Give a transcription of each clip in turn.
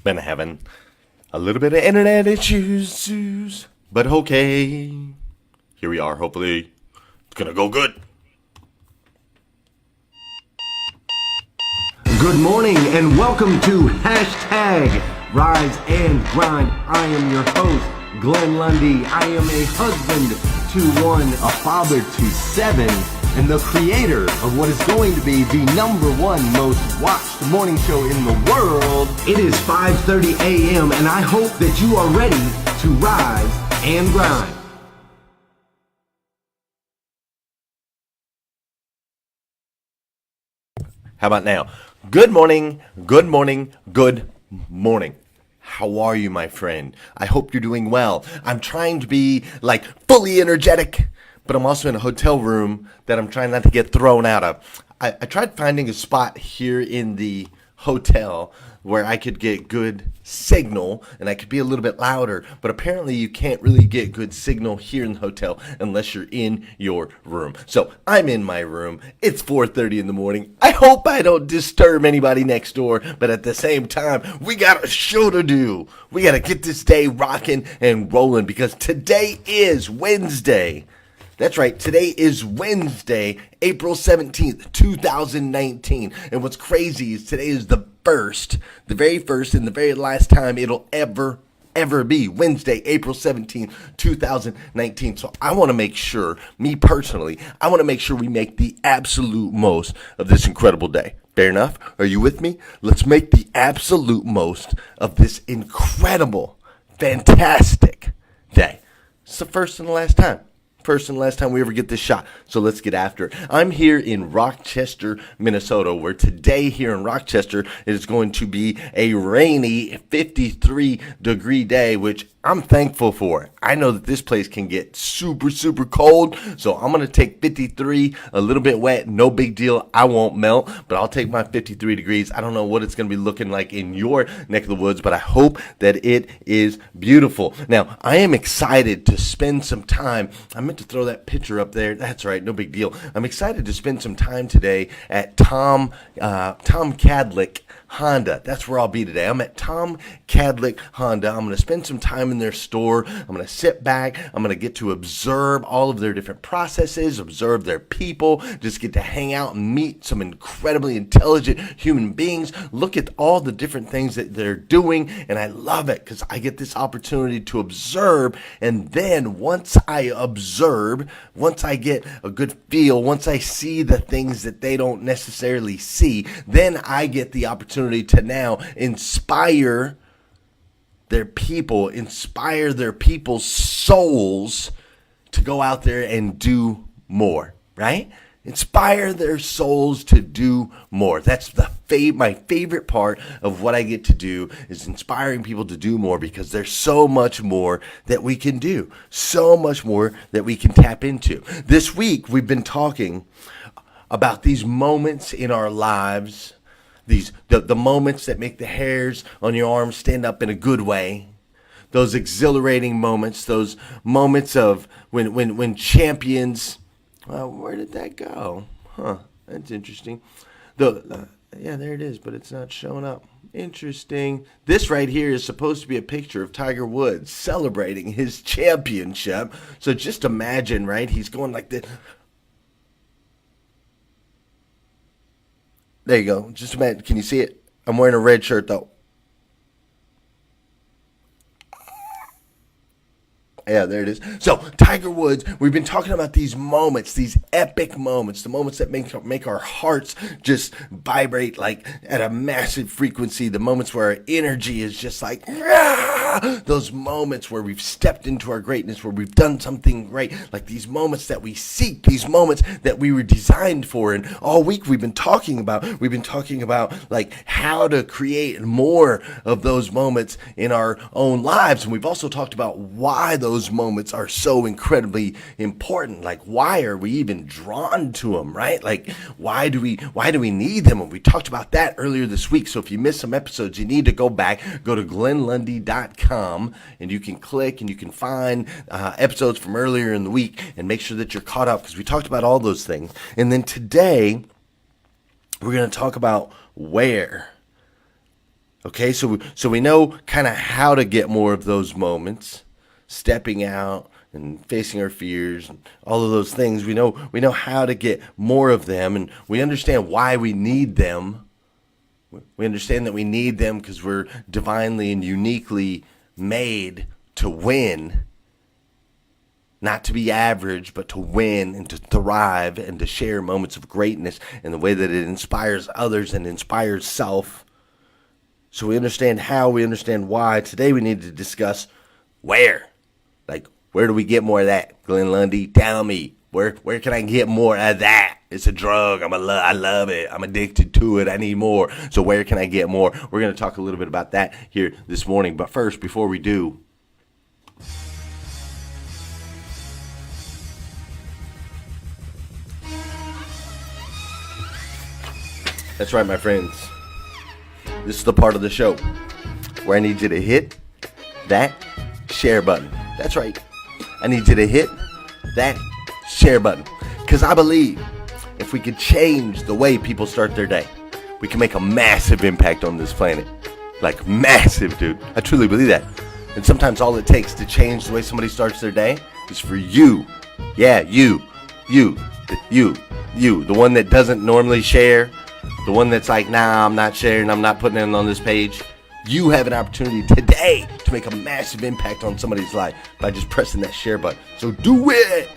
Been having a little bit of internet issues, but okay. Here we are. Hopefully, it's gonna go good. Good morning and welcome to hashtag Rise and Grind. I am your host, Glenn Lundy. I am a husband to one, a father to seven, and the creator of what is going to be the #1 most watched morning show in the world. It is 5:30 a.m. and I hope that you are ready to rise and grind. How about now? Good morning, good morning, good morning. How are you, my friend? I hope you're doing well. I'm trying to be fully energetic, but I'm also in a hotel room that I'm trying not to get thrown out of. I tried finding a spot here in the hotel where I could get good signal and I could be a little bit louder, but apparently you can't really get good signal here in the hotel unless you're in your room. So I'm in my room. It's 4:30 in the morning. I hope I don't disturb anybody next door, but at the same time, we got a show to do. We got to get this day rocking and rolling because today is Wednesday. That's right, today is Wednesday, April 17th, 2019. And what's crazy is today is the very first and the very last time it'll ever be Wednesday, April 17th, 2019. So I want to make sure, me personally, I want to make sure we make the absolute most of this incredible day. Fair enough? Are you with me? Let's make the absolute most of this incredible, fantastic day. It's the first and the last time. We ever get this shot. So let's get after it. I'm here in Rochester, Minnesota, where today here in Rochester it is going to be a rainy 53-degree day, which I'm thankful for. I know that this place can get super, super cold, so I'm going to take 53, a little bit wet, no big deal. I won't melt, but I'll take my 53 degrees. I don't know what it's going to be looking like in your neck of the woods, but I hope that it is beautiful. Now, I am excited to spend some time. I meant to throw that picture up there. That's right, no big deal. I'm excited to spend some time today at Tom Cadlick Honda. That's where I'll be today. I'm at Tom Cadlick Honda. I'm going to spend some time in their store. I'm going to sit back. I'm going to get to observe all of their different processes, observe their people, just get to hang out and meet some incredibly intelligent human beings, look at all the different things that they're doing, and I love it because I get this opportunity to observe, and then once I observe, once I get a good feel, once I see the things that they don't necessarily see, then I get the opportunity to now inspire their people's souls to go out there and do more, right? Inspire their souls to do more. That's my favorite part of what I get to do is inspiring people to do more because there's so much more that we can do, so much more that we can tap into. This week, we've been talking about these moments in our lives, the moments that make the hairs on your arms stand up in a good way. Those exhilarating moments, those moments of when champions. Where did that go? That's interesting. Yeah, there it is, but it's not showing up. Interesting. This right here is supposed to be a picture of Tiger Woods celebrating his championship. So just imagine, right? He's going like this. There you go. Just imagine. Can you see it? I'm wearing a red shirt, though. Yeah, there it is. So, Tiger Woods, we've been talking about these moments, these epic moments, the moments that make our hearts just vibrate like at a massive frequency, the moments where our energy is just like, ah! Those moments where we've stepped into our greatness, where we've done something great, like these moments that we seek, these moments that we were designed for. And all week we've been talking about like how to create more of those moments in our own lives. And we've also talked about why those moments are so incredibly important. Like, why are we even drawn to them, right? Like, why do we need them? And we talked about that earlier this week. So if you missed some episodes, you need to go back, go to glennlundy.com, and you can click and you can find episodes from earlier in the week and make sure that you're caught up because we talked about all those things. And then today, we're going to talk about where. Okay, so we know kind of how to get more of those moments, stepping out and facing our fears and all of those things. We know how to get more of them, and we understand why we need them. We understand that we need them because we're divinely and uniquely made to win. Not to be average, but to win and to thrive and to share moments of greatness in the way that it inspires others and inspires self. So we understand how, we understand why. Today we need to discuss where. Like, where do we get more of that? Glenn Lundy, tell me, where can I get more of that? It's a drug. I love it. I'm addicted to it. I need more. So where can I get more? We're going to talk a little bit about that here this morning. But first, before we do, that's right, my friends. This is the part of the show where I need you to hit that share button. That's right. I need you to hit that share button. Because I believe if we could change the way people start their day, we can make a massive impact on this planet. Like, massive, dude. I truly believe that. And sometimes all it takes to change the way somebody starts their day is for you. Yeah, you. The one that doesn't normally share. The one that's like, nah, I'm not sharing, I'm not putting it on this page. You have an opportunity today to make a massive impact on somebody's life by just pressing that share button. So do it.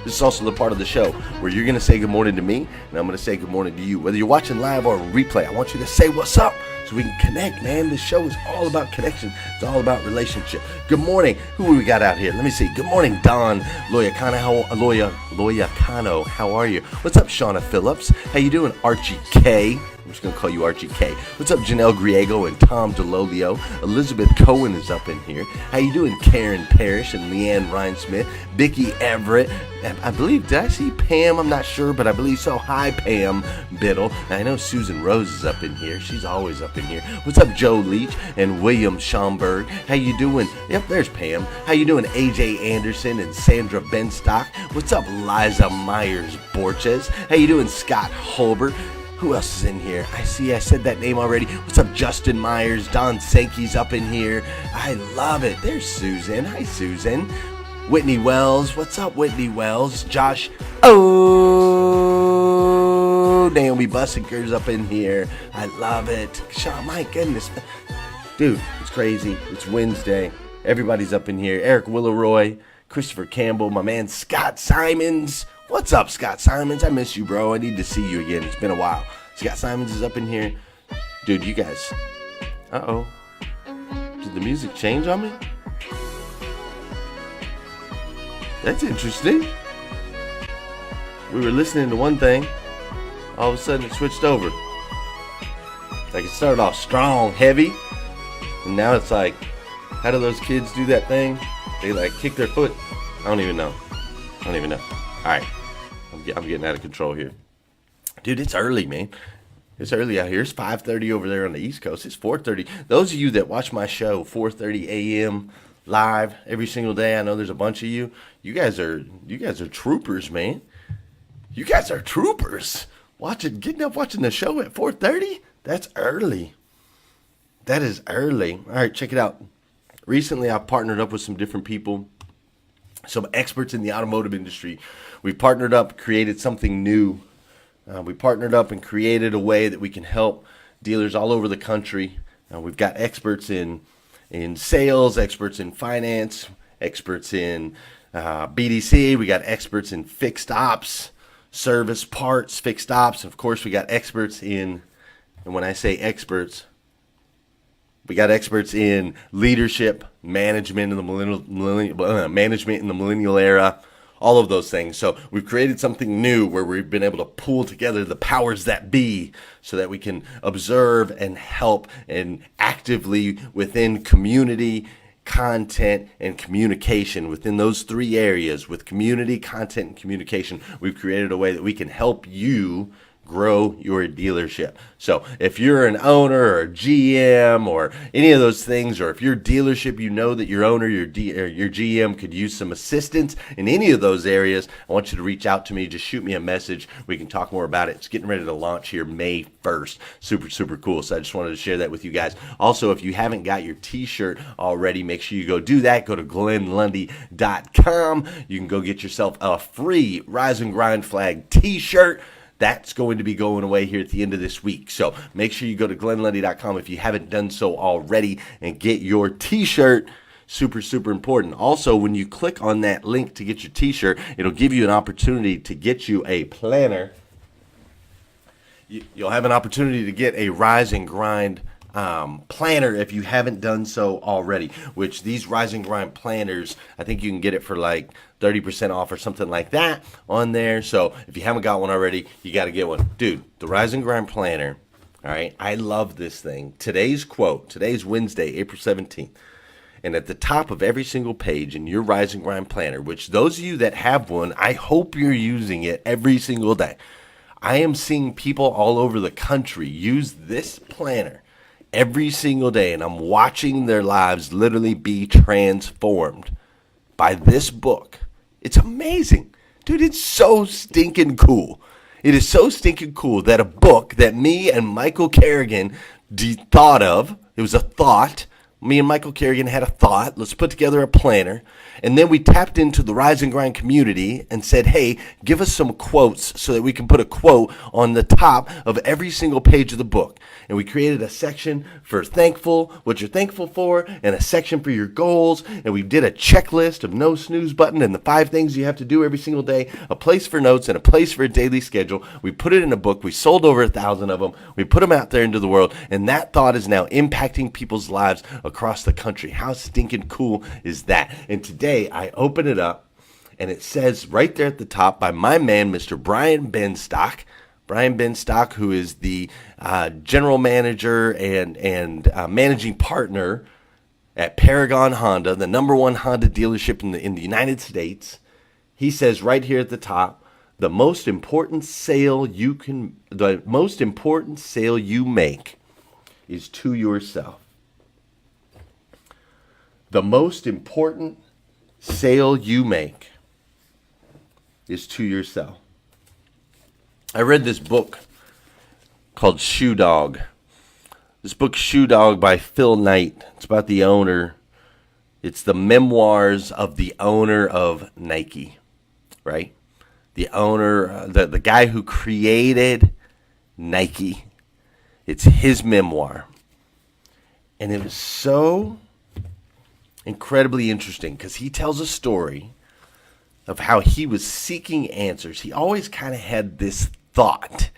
This is also the part of the show where you're going to say good morning to me, and I'm going to say good morning to you. Whether you're watching live or replay, I want you to say what's up so we can connect, man. This show is all about connection. It's all about relationship. Good morning. Who we got out here? Let me see. Good morning, Don Loyacano. How are you? What's up, Shauna Phillips? How you doing, Archie K? I'm just going to call you Archie K. What's up, Janelle Griego and Tom DeLolio? Elizabeth Cohen is up in here. How you doing, Karen Parrish and Leanne Rhinesmith? Vicki Everett. I believe, did I see Pam? I'm not sure, but I believe so. Hi, Pam Biddle. I know Susan Rose is up in here. She's always up in here. What's up, Joe Leach and William Schomburg? How you doing? Yep, there's Pam. How you doing, AJ Anderson and Sandra Benstock? What's up, Liza Myers Borges? How you doing, Scott Holbert? Who else is in here? I said that name already. What's up, Justin Myers? Don Sankey's up in here. I love it. There's Susan. Hi, Susan. Whitney Wells. What's up, Whitney Wells? Josh. Oh, Naomi Bussiker's up in here. I love it. Sean, my goodness. Dude, it's crazy. It's Wednesday. Everybody's up in here. Eric Willeroy, Christopher Campbell, my man Scott Simons. What's up, Scott Simons? I miss you, bro. I need to see you again. It's been a while. Scott Simons is up in here. Dude, you guys. Uh-oh. Did the music change on me? That's interesting. We were listening to one thing. All of a sudden, it switched over. Like, it started off strong, heavy. And now it's like, how do those kids do that thing? They, like, kick their foot. I don't even know. All right, I'm getting out of control here. Dude, it's early, man. It's early out here. It's 5:30 over there on the East Coast. It's 4:30. Those of you that watch my show, 4:30 a.m. live every single day, I know there's a bunch of you. You guys are troopers, man. You guys are troopers. Getting up watching the show at 4:30? That's early. That is early. All right, check it out. Recently, I've partnered up with some different people, some experts in the automotive industry. We partnered up, created something new. We partnered up and created a way that we can help dealers all over the country. We've got experts in sales, experts in finance, experts in BDC. We got experts in fixed ops, service parts, fixed ops. Of course, we got experts in, and when I say experts, we got experts in leadership, management in the millennial era, all of those things. So we've created something new where we've been able to pull together the powers that be so that we can observe and help and actively within community, content, and communication. Within those three areas, with community, content, and communication, we've created a way that we can help you grow your dealership. So if you're an owner or a GM or any of those things, or if your dealership, you know that your owner, your GM could use some assistance in any of those areas, I want you to reach out to me. Just shoot me a message. We can talk more about it. It's getting ready to launch here May 1st. Super, super cool. So I just wanted to share that with you guys. Also, if you haven't got your t-shirt already, make sure you go do that. Go to GlennLundy.com. You can go get yourself a free Rise and Grind flag t-shirt. That's going to be going away here at the end of this week. So make sure you go to GlennLundy.com if you haven't done so already and get your t-shirt. Super, super important. Also, when you click on that link to get your t-shirt, it'll give you an opportunity to get you a planner. You'll have an opportunity to get a Rise and Grind planner if you haven't done so already, which these Rise and Grind planners, I think you can get it for like 30% off or something like that on there. So if you haven't got one already, you got to get one. Dude, the Rise and Grind planner, all right, I love this thing. Today's quote, today's Wednesday, April 17th. And at the top of every single page in your Rise and Grind planner, which those of you that have one, I hope you're using it every single day. I am seeing people all over the country use this planner every single day, and I'm watching their lives literally be transformed by this book. It's amazing. Dude, it's so stinking cool. It is so stinking cool that a book that me and Michael Kerrigan thought of, it was a thought. Me and Michael Kerrigan had a thought. Let's put together a planner. And then we tapped into the Rise and Grind community and said, hey, give us some quotes so that we can put a quote on the top of every single page of the book. And we created a section for thankful, what you're thankful for, and a section for your goals. And we did a checklist of no snooze button and the 5 things you have to do every single day, a place for notes and a place for a daily schedule. We put it in a book. We sold over 1,000 of them. We put them out there into the world. And that thought is now impacting people's lives across the country. How stinking cool is that? And today I open it up and it says right there at the top by my man, Mr. Brian Benstock. Brian Benstock, who is the general manager and managing partner at Paragon Honda, the #1 Honda dealership in the United States. He says right here at the top, the most important sale you make is to yourself. The most important sale you make is to yourself. I read this book called Shoe Dog. This book, Shoe Dog, by Phil Knight. It's about the owner. It's the memoirs of the owner of Nike, right? The owner, the guy who created Nike. It's his memoir. And it was so incredibly interesting because he tells a story of how he was seeking answers. He always kind of had this thought.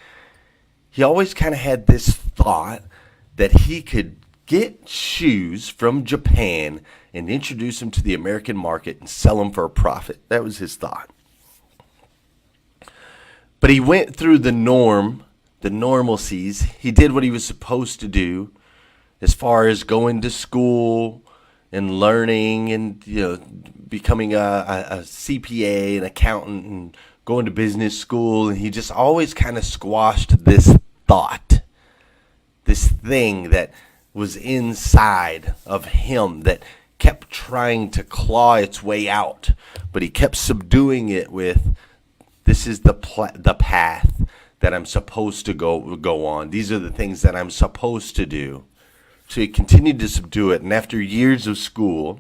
That he could get shoes from Japan and introduce them to the American market and sell them for a profit. That was his thought. But he went through the normalcies. He did what he was supposed to do as far as going to school and learning and becoming a CPA, an accountant, and going to business school. And he just always kind of squashed this thought, this thing that was inside of him that kept trying to claw its way out. But he kept subduing it with, this is the path that I'm supposed to go on. These are the things that I'm supposed to do. So he continued to subdue it. And after years of school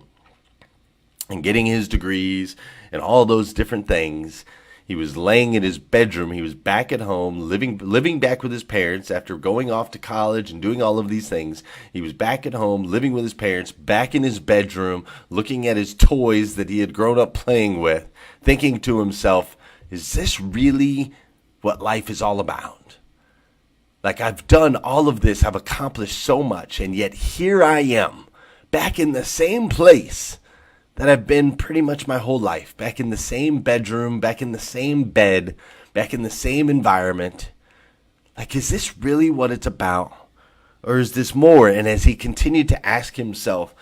and getting his degrees and all those different things, he was laying in his bedroom. He was back at home, living back with his parents after going off to college and doing all of these things. He was back at home, living with his parents, back in his bedroom, looking at his toys that he had grown up playing with, thinking to himself, is this really what life is all about? Like, I've done all of this, I've accomplished so much, and yet here I am, back in the same place that I've been pretty much my whole life, back in the same bedroom, back in the same bed, back in the same environment. Like, is this really what it's about? Or is this more? And as he continued to ask himself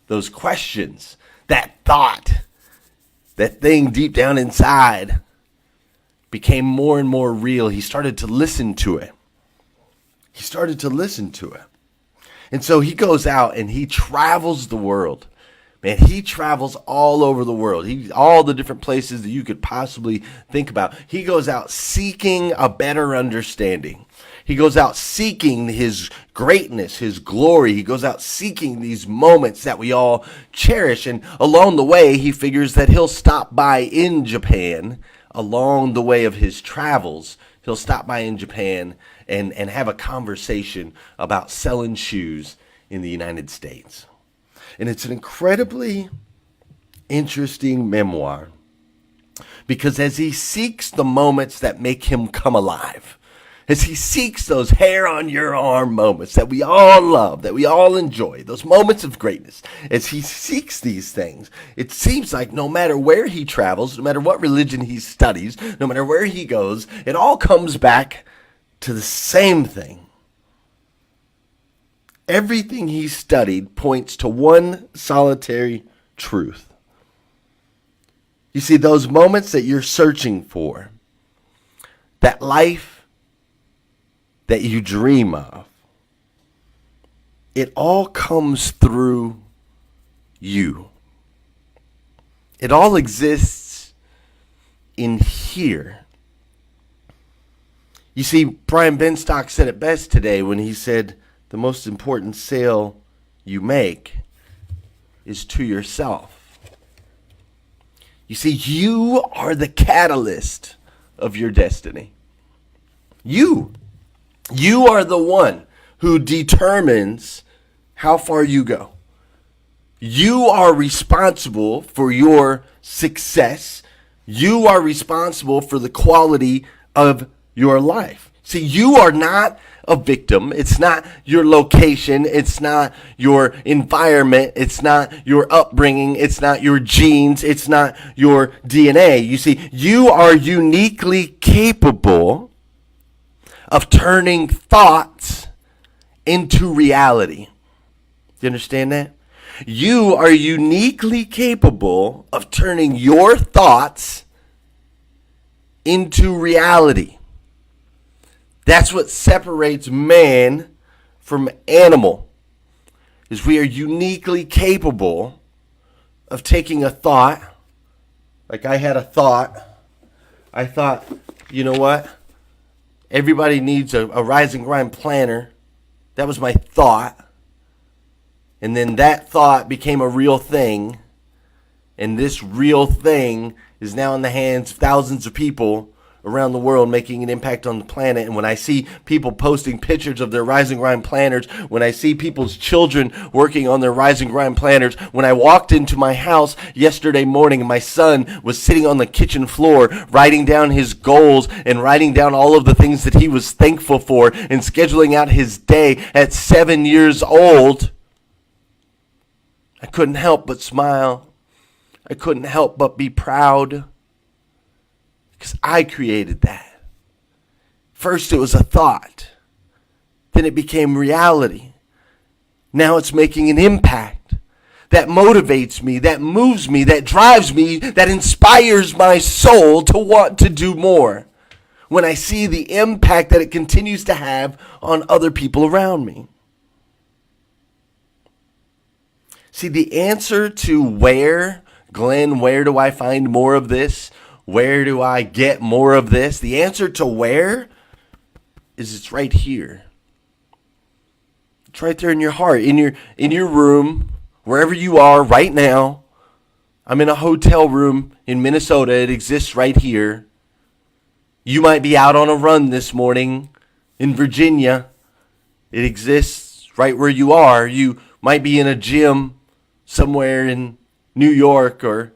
those questions, that thought, that thing deep down inside became more and more real, he started to listen to it. He started to listen to it. And so he goes out and he travels the world. Man, he travels all over the world. All the different places that you could possibly think about. He goes out seeking a better understanding. He goes out seeking his greatness, his glory. He goes out seeking these moments that we all cherish. And along the way, he figures that he'll stop by in Japan. Along the way of his travels, he'll stop by in Japan and have a conversation about selling shoes in the United States. And it's an incredibly interesting memoir because as he seeks the moments that make him come alive, as he seeks those hair on your arm moments that we all love, that we all enjoy, those moments of greatness, as he seeks these things, it seems like no matter where he travels, no matter what religion he studies, no matter where he goes, it all comes back to the same thing. Everything he studied points to one solitary truth. You see, those moments that you're searching for, that life that you dream of, it all comes through you. It all exists in here. You see, Brian Benstock said it best today when he said, the most important sale you make is to yourself. You see, you are the catalyst of your destiny. You are the one who determines how far you go. You are responsible for your success. You are responsible for the quality of your life. See, you are not a victim. It's not your location. It's not your environment. It's not your upbringing. It's not your genes. It's not your DNA. You see, you are uniquely capable of turning thoughts into reality. Do you understand that? You are uniquely capable of turning your thoughts into reality. That's what separates man from animal, is we are uniquely capable of taking a thought. Like I had a thought. I thought, you know what? Everybody needs a Rise and Grind planner. That was my thought. And then that thought became a real thing. And this real thing is now in the hands of thousands of people around the world, making an impact on the planet. And when I see people posting pictures of their Rise and Grind planners, when I see people's children working on their Rise and Grind planners, when I walked into my house yesterday morning and my son was sitting on the kitchen floor writing down his goals and writing down all of the things that he was thankful for and scheduling out his day at 7 years old, I couldn't help but smile. I couldn't help but be proud. Because I created that. First it was a thought. Then it became reality. Now it's making an impact. That motivates me, that moves me, that drives me, that inspires my soul to want to do more. When I see the impact that it continues to have on other people around me. See, the answer to where, Glenn, where do I find more of this? Where do I get more of this? The answer to where is it's right here. It's right there in your heart, in your room, wherever you are right now. I'm in a hotel room in Minnesota. It exists right here. You might be out on a run this morning in Virginia. It exists right where you are. You might be in a gym somewhere in New York or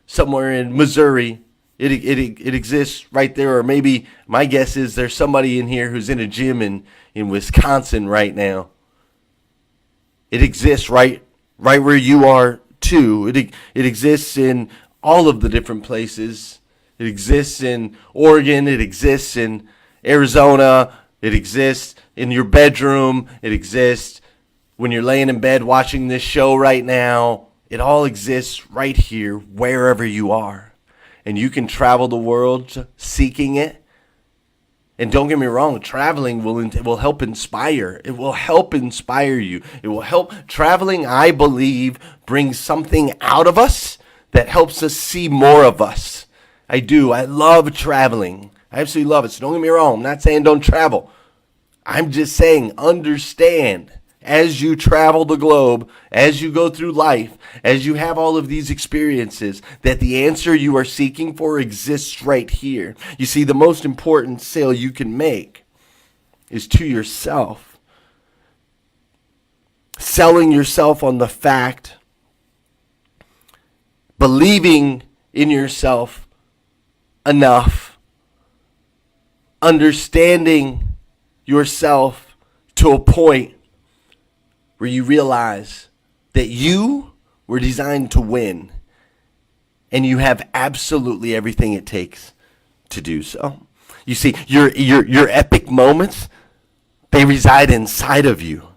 somewhere in Missouri. It exists right there, or maybe my guess is there's somebody in here who's in a gym in Wisconsin right now. It exists right where you are too. It exists in all of the different places. It exists in Oregon. It exists in Arizona. It exists in your bedroom. It exists when you're laying in bed watching this show right now. It all exists right here, wherever you are. and you can travel the world seeking it. And don't get me wrong, traveling will help inspire. It will help inspire you. It will help. Traveling, I believe, brings something out of us that helps us see more of us. I do. I love traveling. I absolutely love it. So don't get me wrong. I'm not saying don't travel. I'm just saying understand as you travel the globe, as you go through life, as you have all of these experiences, that the answer you are seeking for exists right here. You see, the most important sale you can make is to yourself. Selling yourself on the fact, believing in yourself enough, understanding yourself to a point where you realize that you were designed to win and you have absolutely everything it takes to do so. You see, your epic moments, they reside inside of you.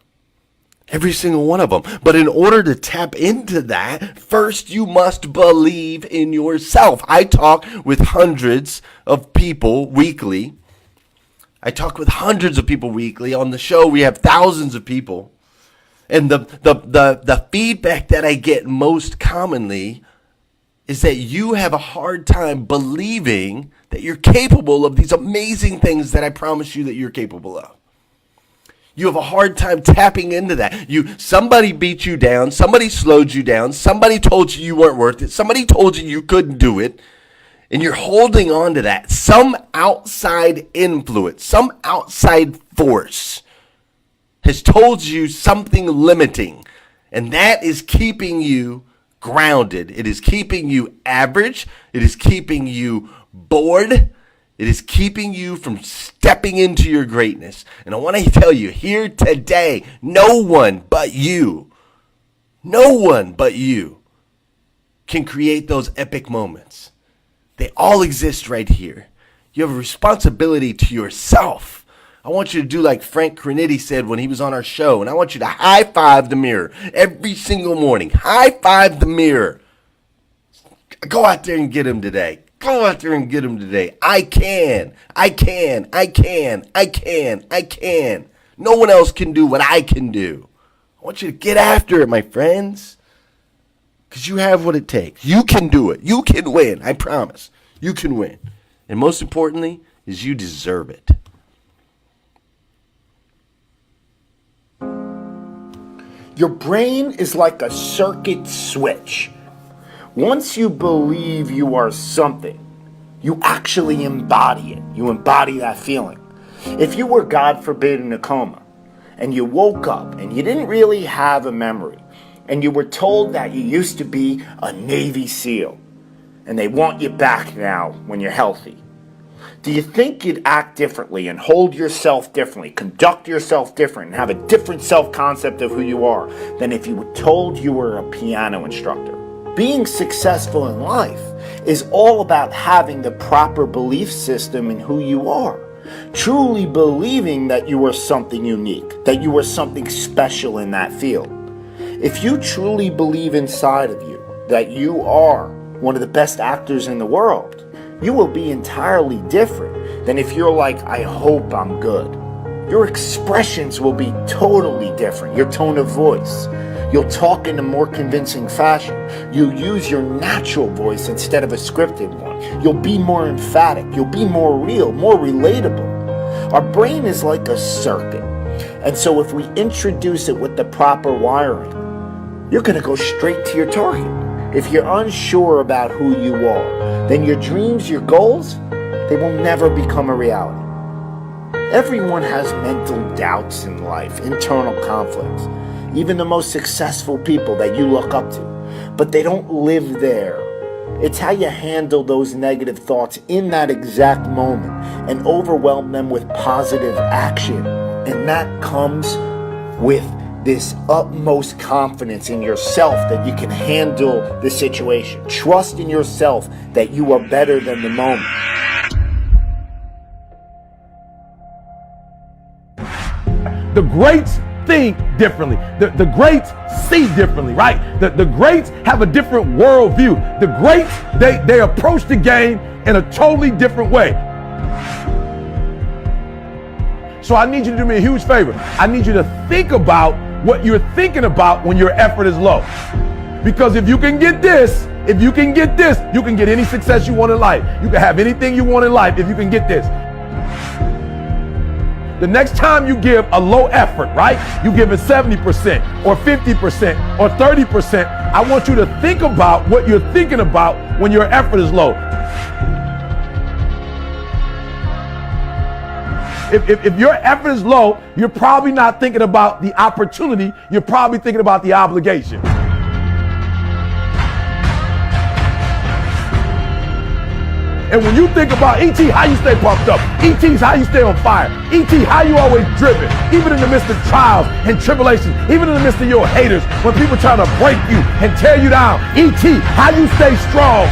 Every single one of them. But in order to tap into that, first you must believe in yourself. I talk with hundreds of people weekly. On the show, we have thousands of people. And the feedback that I get most commonly is that you have a hard time believing that you're capable of these amazing things that I promise you that you're capable of. You have a hard time tapping into that. Somebody beat you down, somebody slowed you down, somebody told you you weren't worth it, somebody told you you couldn't do it, and you're holding on to that. Some outside influence, some outside force has told you something limiting, and that is keeping you grounded. It is keeping you average. It is keeping you bored. It is keeping you from stepping into your greatness. And I want to tell you here today, no one but you can create those epic moments. They all exist right here. You have a responsibility to yourself. I want you to do like Frank Crinitti said when he was on our show, and I want you to high five the mirror every single morning. High five the mirror. Go out there and get him today. Go out there and get him today. I can. No one else can do what I can do. I want you to get after it, my friends. Because you have what it takes. You can do it. You can win. I promise. You can win. And most importantly is you deserve it. Your brain is like a circuit switch. Once you believe you are something, you actually embody it. You embody that feeling. If you were, God forbid, in a coma, and you woke up and you didn't really have a memory, and you were told that you used to be a Navy SEAL, and they want you back now when you're healthy, do you think you'd act differently and hold yourself differently, conduct yourself different, and have a different self-concept of who you are than if you were told you were a piano instructor? Being successful in life is all about having the proper belief system in who you are. Truly believing that you are something unique, that you are something special in that field. If you truly believe inside of you that you are one of the best actors in the world, you will be entirely different than if you're like, I hope I'm good. Your expressions will be totally different. Your tone of voice. You'll talk in a more convincing fashion. You'll use your natural voice instead of a scripted one. You'll be more emphatic. You'll be more real, more relatable. Our brain is like a circuit. And so if we introduce it with the proper wiring, you're going to go straight to your target. If you're unsure about who you are, then your dreams, your goals, they will never become a reality. Everyone has mental doubts in life, internal conflicts. Even the most successful people that you look up to. But they don't live there. It's how you handle those negative thoughts in that exact moment and overwhelm them with positive action. And that comes with this utmost confidence in yourself that you can handle the situation. Trust in yourself that you are better than the moment. The greats think differently. The greats see differently, right? The greats have a different worldview. The greats, they approach the game in a totally different way. So I need you to do me a huge favor. I need you to think about what you're thinking about when your effort is low. Because if you can get this, you can get any success you want in life. You can have anything you want in life if you can get this. The next time you give a low effort, right? You give it 70% or 50% or 30%. I want you to think about what you're thinking about when your effort is low. If your effort is low, you're probably not thinking about the opportunity. You're probably thinking about the obligation. And when you think about E.T., how you stay pumped up. E.T.'s how you stay on fire. E.T., how you always driven. Even in the midst of trials and tribulations. Even in the midst of your haters. When people try to break you and tear you down. E.T., how you stay strong.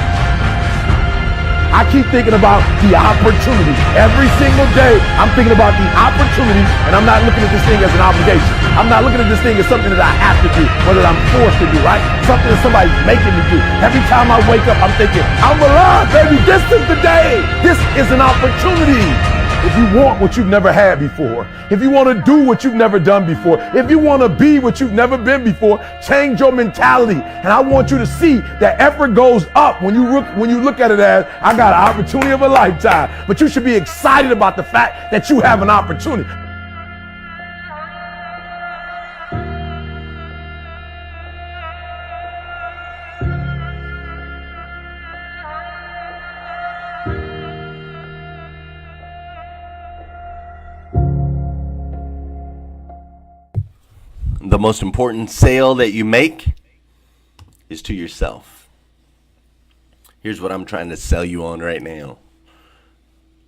I keep thinking about the opportunity. Every single day, I'm thinking about the opportunity, and I'm not looking at this thing as an obligation. I'm not looking at this thing as something that I have to do, or that I'm forced to do, right? Something that somebody's making me do. Every time I wake up, I'm thinking, I'm alive, baby. This is the day. This is an opportunity. If you want what you've never had before, if you want to do what you've never done before, if you want to be what you've never been before, change your mentality. And I want you to see that effort goes up when you look at it as, I got an opportunity of a lifetime. But you should be excited about the fact that you have an opportunity. The most important sale that you make is to yourself. Here's what I'm trying to sell you on right now.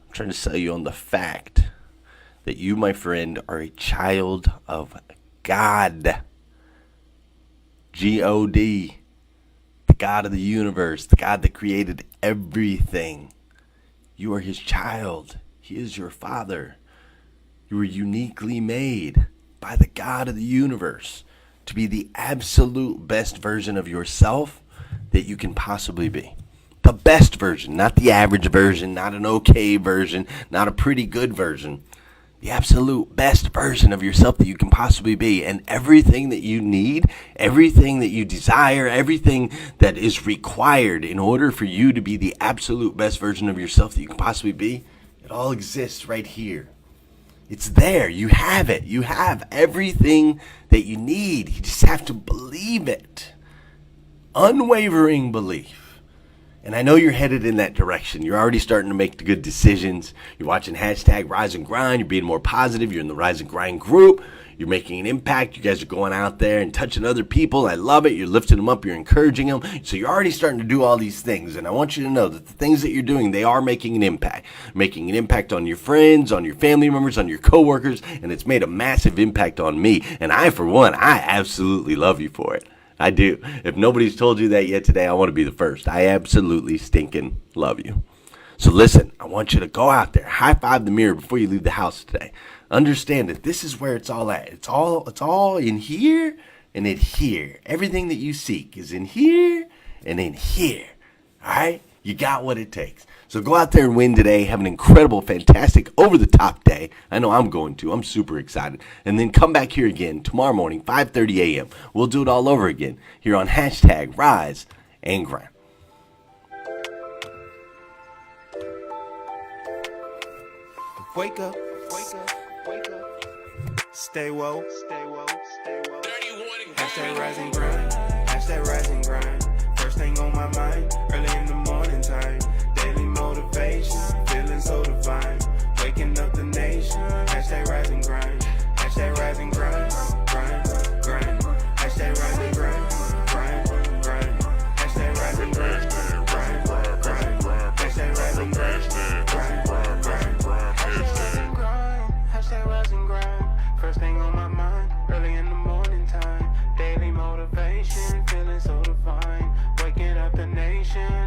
I'm trying to sell you on the fact that you, my friend, are a child of God. G-O-D. The God of the universe. The God that created everything. You are his child. He is your father. You were uniquely made by the God of the universe to be the absolute best version of yourself that you can possibly be. The best version, not the average version, not an okay version, not a pretty good version. The absolute best version of yourself that you can possibly be. And everything that you need, everything that you desire, everything that is required in order for you to be the absolute best version of yourself that you can possibly be, it all exists right here. It's there. You have it. You have everything that you need. You just have to believe it. Unwavering belief. And I know you're headed in that direction. You're already starting to make the good decisions. You're watching hashtag Rise and Grind. You're being more positive. You're in the Rise and Grind group. You're making an impact. You guys are going out there and touching other people. I love it. You're lifting them up. You're encouraging them. So you're already starting to do all these things. And I want you to know that the things that you're doing, they are making an impact. Making an impact on your friends, on your family members, on your coworkers. And it's made a massive impact on me. And I, for one, I absolutely love you for it. I do. If nobody's told you that yet today, I want to be the first. I absolutely stinking love you. So listen, I want you to go out there, high five the mirror before you leave the house today. Understand that this is where it's all at. It's all in here and in here. Everything that you seek is in here and in here. All right? You got what it takes. So go out there and win today. Have an incredible, fantastic, over-the-top day. I know I'm going to. I'm super excited. And then come back here again tomorrow morning, 5:30 a.m. We'll do it all over again here on hashtag Rise and Grind. Wake up, wake up, wake up. Stay woke, stay woke, stay woke. Hashtag Rise and Grind, hashtag Rise and Grind. First thing on my mind, early in the morning time. Daily motivation, feeling so divine. Waking up the nation, hashtag Rise and Grind. Hashtag Rise and Grind, grind, grind. Hashtag Rise and Grind, grind, grind. Hashtag Rise and Grind, grind, grind. Hashtag Rise and Grind, grind, grind. Hashtag Rise and Grind. First thing on my mind, early in the morning time. Daily motivation, feeling so divine. Waking up the nation.